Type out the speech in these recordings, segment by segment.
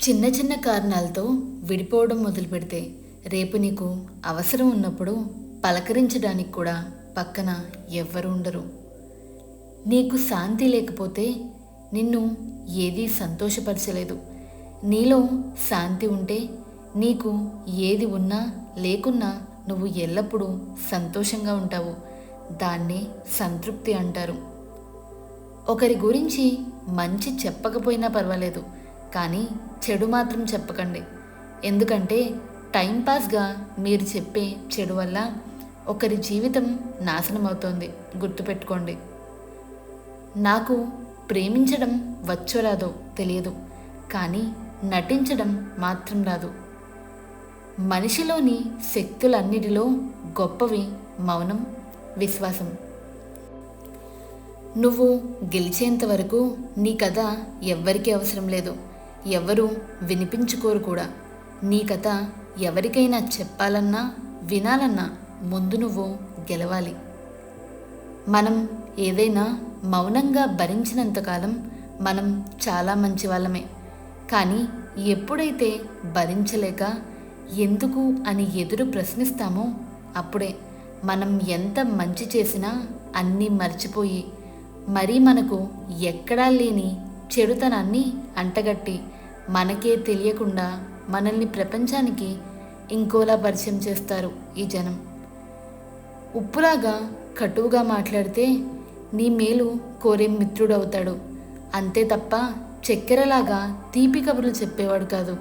చిన్న చిన్న కారణాలతో విడిపోవడం మొదలుపెడితే రేపు నీకు అవసరం ఉన్నప్పుడు పలకరించడానికి కూడా పక్కన ఎవ్వరు ఉండరు. నీకు శాంతి లేకపోతే నిన్ను ఏదీ సంతోషపరచలేదు. నీలో శాంతి ఉంటే నీకు ఏది ఉన్నా లేకున్నా నువ్వు ఎల్లప్పుడూ సంతోషంగా ఉంటావు. దాన్నే సంతృప్తి అంటారు. ఒకరి గురించి మంచి చెప్పకపోయినా పర్వాలేదు, కానీ చెడు మాత్రం చెప్పకండి. ఎందుకంటే టైంపాస్గా మీరు చెప్పే చెడు వల్ల ఒకరి జీవితం నాశనం అవుతోంది. గుర్తుపెట్టుకోండి. నాకు ప్రేమించడం వచ్చో రాదో తెలియదు, కానీ నటించడం మాత్రం రాదు. మనిషిలోని శక్తులన్నిటిలో గొప్పవి మౌనం, విశ్వాసం. నువ్వు గెలిచేంత వరకు నీ కథ ఎవ్వరికీ అవసరం లేదు. ఎవరు వినిపించుకోరు కూడా. నీ కథ ఎవరికైనా చెప్పాలన్నా వినాలన్నా ముందు నువ్వు గెలవాలి. మనం ఏదైనా మౌనంగా భరించినంతకాలం మనం చాలా మంచి వాళ్ళమే. కానీ ఎప్పుడైతే భరించలేక ఎందుకు అని ఎదురు ప్రశ్నిస్తామో అప్పుడే మనం ఎంత మంచి చేసినా అన్నీ మర్చిపోయి మరీ మనకు ఎక్కడా లేని చెడుతనాన్ని అంటగట్టి మనకే తెలియకుండా మనల్ని ప్రపంచానికి ఇంకోలా పరిచయం చేస్తారు ఈ జనం. ఉప్పులాగా కటువుగా మాట్లాడితే నీ మేలు కోరే మిత్రుడవుతాడు, అంతే తప్ప చక్కెరలాగా తీపి కబుర్లు చెప్పేవాడు కాదు.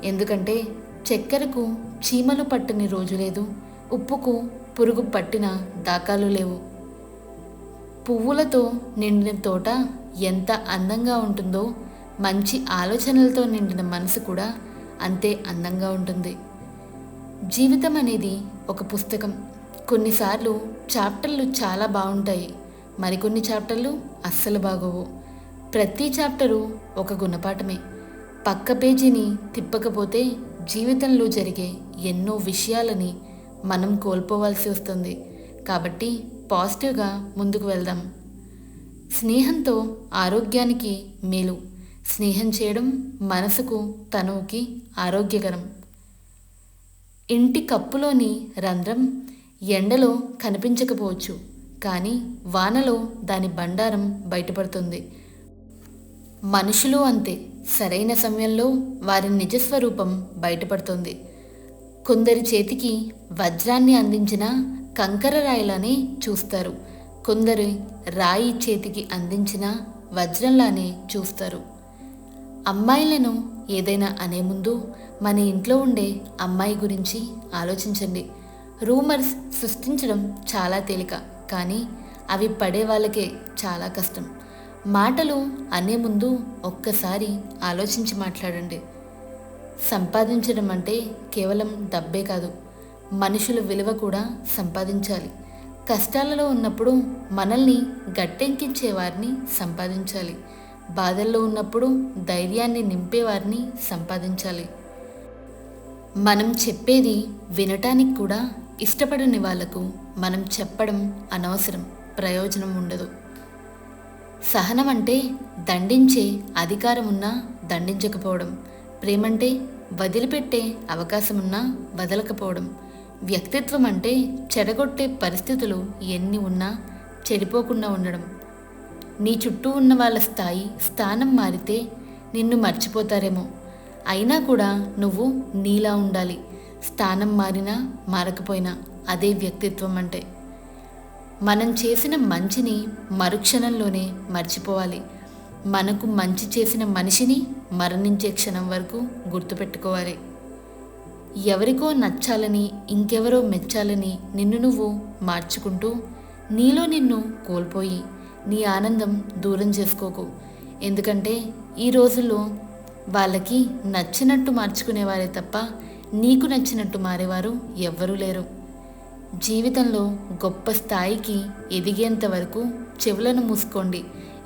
ఎందుకంటే చక్కెరకు చీమలు పట్టని రోజు లేదు, ఉప్పుకు పురుగు పట్టిన దాఖలు లేవు. పువ్వులతో నిండిన తోట ఎంత అందంగా ఉంటుందో మంచి ఆలోచనలతో నిండిన మనసు కూడా అంతే అందంగా ఉంటుంది. జీవితం అనేది ఒక పుస్తకం. కొన్నిసార్లు చాప్టర్లు చాలా బాగుంటాయి, మరికొన్ని చాప్టర్లు అస్సలు బాగోవు. ప్రతి చాప్టరు ఒక గుణపాఠమే. పక్క పేజీని తిప్పకపోతే జీవితంలో జరిగే ఎన్నో విషయాలని మనం కోల్పోవాల్సి వస్తుంది. కాబట్టి పాజిటివ్గా ముందుకు వెళ్దాం. స్నేహంతో ఆరోగ్యానికి మేలు. స్నేహం చేయడం మనసుకు తనువుకి ఆరోగ్యకరం. ఇంటి కప్పులోని రంధ్రం ఎండలో కనిపించకపోవచ్చు, కానీ వానలో దాని బండారం బయటపడుతుంది. మనుషులు అంతే. సరైన సమయంలో వారి నిజస్వరూపం బయటపడుతుంది. కొందరి చేతికి వజ్రాన్ని అందించిన కంకర రాయిలానే చూస్తారు, కొందరు రాయి చేతికి అందించిన వజ్రంలానే చూస్తారు. అమ్మాయిలను ఏదైనా అనే ముందు మన ఇంట్లో ఉండే అమ్మాయి గురించి ఆలోచించండి. రూమర్స్ సృష్టించడం చాలా తేలిక, కానీ అవి పడే వాళ్ళకే చాలా కష్టం. మాటలు అనే ముందు ఒక్కసారి ఆలోచించి మాట్లాడండి. సంపాదించడం అంటే కేవలం డబ్బే కాదు, మనుషుల విలువ కూడా సంపాదించాలి. కష్టాలలో ఉన్నప్పుడు మనల్ని గట్టెంకించే వారిని సంపాదించాలి. బాధల్లో ఉన్నప్పుడు ధైర్యాన్ని నింపేవారిని సంపాదించాలి. మనం చెప్పేది వినటానికి కూడా ఇష్టపడని వాళ్లకు మనం చెప్పడం అనవసరం, ప్రయోజనం ఉండదు. సహనం అంటే దండించే అధికారం ఉన్నా దండించకపోవడం. ప్రేమంటే వదిలిపెట్టే అవకాశం ఉన్నా వదలకపోవడం. వ్యక్తిత్వం అంటే చెడగొట్టే పరిస్థితులు ఎన్ని ఉన్నా చెడిపోకుండా ఉండడం. నీ చుట్టూ ఉన్న వాళ్ళ స్థానం మారితే నిన్ను మర్చిపోతారేమో, అయినా కూడా నువ్వు నీలా ఉండాలి. స్థానం మారినా మారకపోయినా అదే వ్యక్తిత్వం అంటే. మనం చేసిన మంచిని మరుక్షణంలోనే మర్చిపోవాలి. మనకు మంచి చేసిన మనిషిని మరణించే క్షణం వరకు గుర్తుపెట్టుకోవాలి. ఎవరికో నచ్చాలని, ఇంకెవరో మెచ్చాలని నిన్ను నువ్వు మార్చుకుంటూ నీలో నిన్ను కోల్పోయి నీ ఆనందం దూరం చేసుకోకు. ఎందుకంటే ఈ రోజుల్లో వాళ్ళకి నచ్చినట్టు మార్చుకునేవారే తప్ప నీకు నచ్చినట్టు మారేవారు ఎవ్వరూ లేరు. జీవితంలో గొప్ప స్థాయికి ఎదిగేంత వరకు చెవులను మూసుకోండి,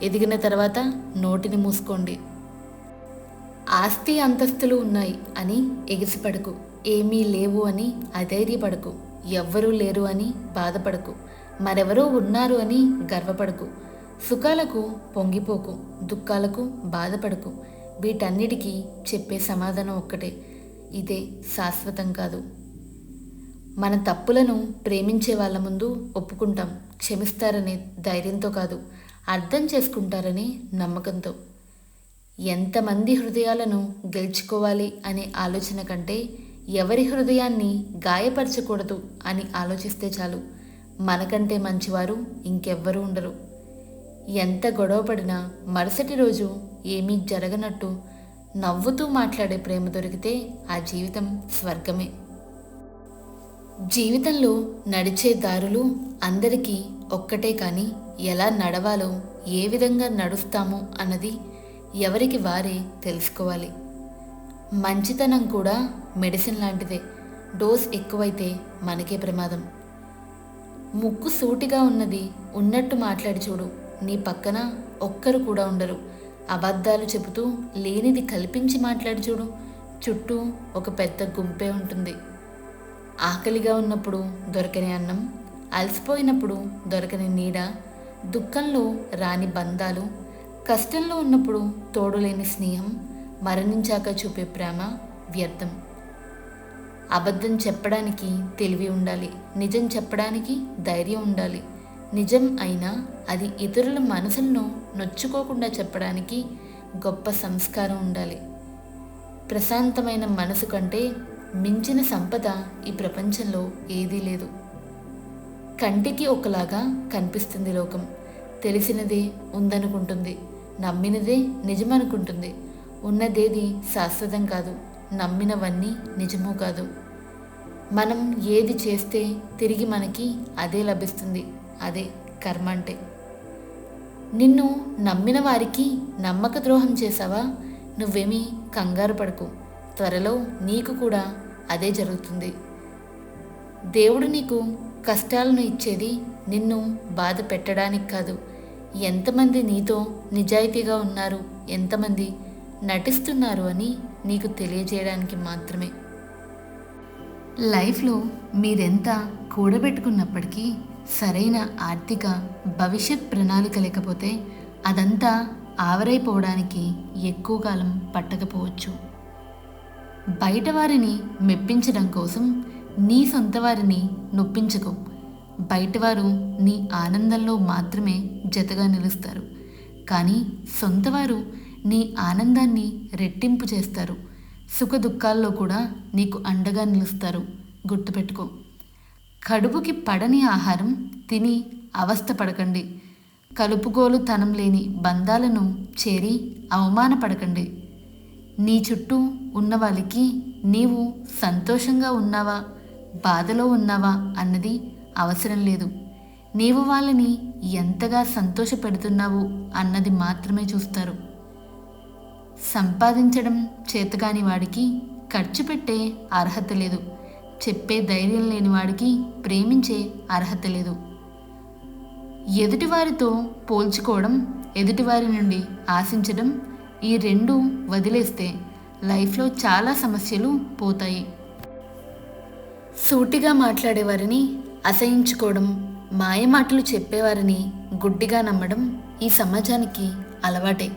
ఎదిగిన తర్వాత నోటిని మూసుకోండి. ఆస్తి అంతస్తులు ఉన్నాయి అని ఎగిసిపడకు, ఏమీ లేవు అని అధైర్యపడకు, ఎవ్వరూ లేరు అని బాధపడకు, మరెవరో ఉన్నారు అని గర్వపడకు. సుఖాలకు పొంగిపోకు, దుఃఖాలకు బాధపడకు. వీటన్నిటికీ చెప్పే సమాధానం ఒక్కటే: ఇదే శాశ్వతం కాదు. మన తప్పులను ప్రేమించే వాళ్ళ ముందు ఒప్పుకుంటాం, క్షమిస్తారనే ధైర్యంతో కాదు, అర్థం చేసుకుంటారనే నమ్మకంతో. ఎంతమంది హృదయాలను గెలుచుకోవాలి అనే ఆలోచన కంటే ఎవరి హృదయాన్ని గాయపరచకూడదు అని ఆలోచిస్తే చాలు. మనకంటే మంచివారు ఇంకెవ్వరూ ఉండరు. ఎంత గొడవపడినా మరుసటి రోజు ఏమీ జరగనట్టు నవ్వుతూ మాట్లాడే ప్రేమ దొరికితే ఆ జీవితం స్వర్గమే. జీవితంలో నడిచే దారులు అందరికీ ఒక్కటే, కానీ ఎలా నడవాలో, ఏ విధంగా నడుస్తామో అన్నది ఎవరికి వారే తెలుసుకోవాలి. మంచితనం కూడా మెడిసిన్ లాంటిదే. డోస్ ఎక్కువైతే మనకే ప్రమాదం. ముక్కు సూటిగా ఉన్నది ఉన్నట్టు మాట్లాడి చూడు, నీ పక్కన ఒక్కరు కూడా ఉండరు. అబద్ధాలు చెబుతూ లేనిది కల్పించి మాట్లాడి చూడు, చుట్టూ ఒక పెద్ద గుంపే ఉంటుంది. ఆకలిగా ఉన్నప్పుడు దొరకని అన్నం, అలసిపోయినప్పుడు దొరకని నీడ, దుఃఖంలో రాని బంధాలు, కష్టంలో ఉన్నప్పుడు తోడులేని స్నేహం, మరణించాక చూపే ప్రేమ వ్యర్థం. అబద్ధం చెప్పడానికి తెలివి ఉండాలి, నిజం చెప్పడానికి ధైర్యం ఉండాలి. నిజం అయినా అది ఇతరుల మనసులను నొచ్చుకోకుండా చెప్పడానికి గొప్ప సంస్కారం ఉండాలి. ప్రశాంతమైన మనసు కంటే మించిన సంపద ఈ ప్రపంచంలో ఏదీ లేదు. కంటికి ఒకలాగా కనిపిస్తుంది లోకం. తెలిసినదే ఉందనుకుంటుంది, నమ్మినదే నిజమనుకుంటుంది. ఉన్నదేది శాశ్వతం కాదు, నమ్మినవన్నీ నిజమూ కాదు. మనం ఏది చేస్తే తిరిగి మనకి అదే లభిస్తుంది. అదే కర్మ అంటే. నిన్ను నమ్మిన వారికి నమ్మక ద్రోహం చేశావా? నువ్వేమీ కంగారు పడకు, త్వరలో నీకు కూడా అదే జరుగుతుంది. దేవుడు నీకు కష్టాలను ఇచ్చేది నిన్ను బాధ పెట్టడానికి కాదు. ఎంతమంది నీతో నిజాయితీగా ఉన్నారు, ఎంతమంది నటిస్తున్నారు అని నీకు తెలియజేయడానికి మాత్రమే. లైఫ్లో మీరెంత కూడబెట్టుకున్నప్పటికీ సరైన ఆర్థిక భవిష్యత్ ప్రణాళిక లేకపోతే అదంతా ఆవరైపోవడానికి ఎక్కువ కాలం పట్టకపోవచ్చు. బయట వారిని మెప్పించడం కోసం నీ సొంత వారిని నొప్పించుకో. బయటవారు నీ ఆనందంలో మాత్రమే జతగా నిలుస్తారు, కానీ సొంతవారు నీ ఆనందాన్ని రెట్టింపు చేస్తారు. సుఖ దుఃఖాల్లో కూడా నీకు అండగా నిలుస్తారు. గుర్తుపెట్టుకో. కడుపుకి పడని ఆహారం తిని అవస్థపడకండి. కలుపుగోలు తనం లేని బంధాలను చేరి అవమానపడకండి. నీ చుట్టూ ఉన్న వాళ్ళకి నీవు సంతోషంగా ఉన్నావా, బాధలో ఉన్నావా అన్నది అవసరం లేదు. నీవు వాళ్ళని ఎంతగా సంతోషపెడుతున్నావు అన్నది మాత్రమే చూస్తారు. సంపాదించడం చేతకాని వాడికి ఖర్చు పెట్టే అర్హత లేదు. చెప్పే ధైర్యం లేని వాడికి ప్రేమించే అర్హత లేదు. ఎదుటివారితో పోల్చుకోవడం, ఎదుటివారి నుండి ఆశించడం, ఈ రెండు వదిలేస్తే లైఫ్లో చాలా సమస్యలు పోతాయి. సూటిగా మాట్లాడేవారిని అసహించుకోవడం, మాయమాటలు చెప్పేవారిని గుడ్డిగా నమ్మడం ఈ సమాజానికి అలవాటే.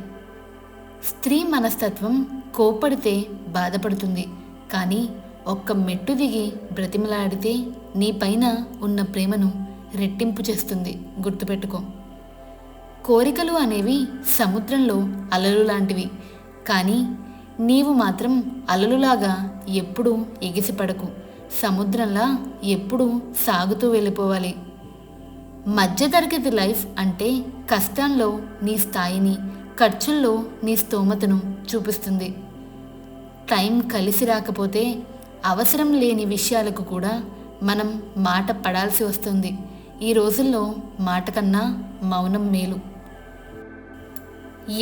స్త్రీ మనస్తత్వం కోపడితే బాధపడుతుంది, కానీ ఒక్క మెట్టు దిగి బ్రతిమలాడితే నీ పైన ఉన్న ప్రేమను రెట్టింపు చేస్తుంది. గుర్తుపెట్టుకో. కోరికలు అనేవి సముద్రంలో అలలు లాంటివి, కానీ నీవు మాత్రం అలలులాగా ఎప్పుడూ ఎగిసిపడకు. సముద్రంలా ఎప్పుడూ సాగుతూ వెళ్ళిపోవాలి. మధ్యతరగతి లైఫ్ అంటే కష్టంలో నీ స్థాయిని, ఖర్చుల్లో నీ స్తోమతను చూపిస్తుంది. టైం కలిసి రాకపోతే అవసరం లేని విషయాలకు కూడా మనం మాట పడాల్సి వస్తుంది. ఈ రోజుల్లో మాట కన్నా మౌనం మేలు.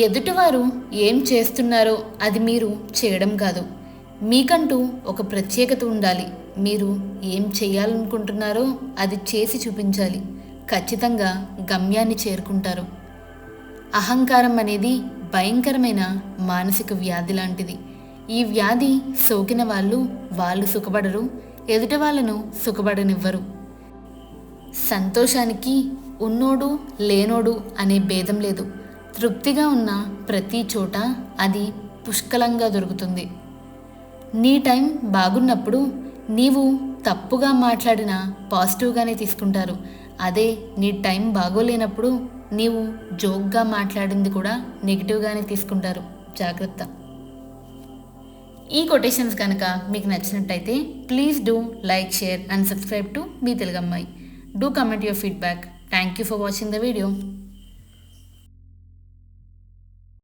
ఎదుటివారు ఏం చేస్తున్నారో అది మీరు చేయడం కాదు. మీకంటూ ఒక ప్రత్యేకత ఉండాలి. మీరు ఏం చేయాలనుకుంటున్నారో అది చేసి చూపించాలి. ఖచ్చితంగా గమ్యాన్ని చేరుకుంటారు. అహంకారం అనేది భయంకరమైన మానసిక వ్యాధి లాంటిది. ఈ వ్యాధి సోకిన వాళ్ళు సుఖపడరు, ఎదుటి వాళ్ళను సుఖపడనివ్వరు. సంతోషానికి ఉన్నోడు లేనోడు అనే భేదం లేదు. తృప్తిగా ఉన్న ప్రతి చోట అది పుష్కలంగా దొరుకుతుంది. నీ టైం బాగున్నప్పుడు నీవు తప్పుగా మాట్లాడినా పాజిటివ్గానే తీసుకుంటారు. అదే నీ టైం బాగోలేనప్పుడు నీవు జోక్గా మాట్లాడింది కూడా నెగిటివ్గానే తీసుకుంటారు. జాగ్రత్త. ఈ కొటేషన్స్ కనుక మీకు నచ్చినట్టయితే please do like, share and subscribe to మీ తెలుగు అమ్మాయి. Do comment your feedback. Thank you for watching the video.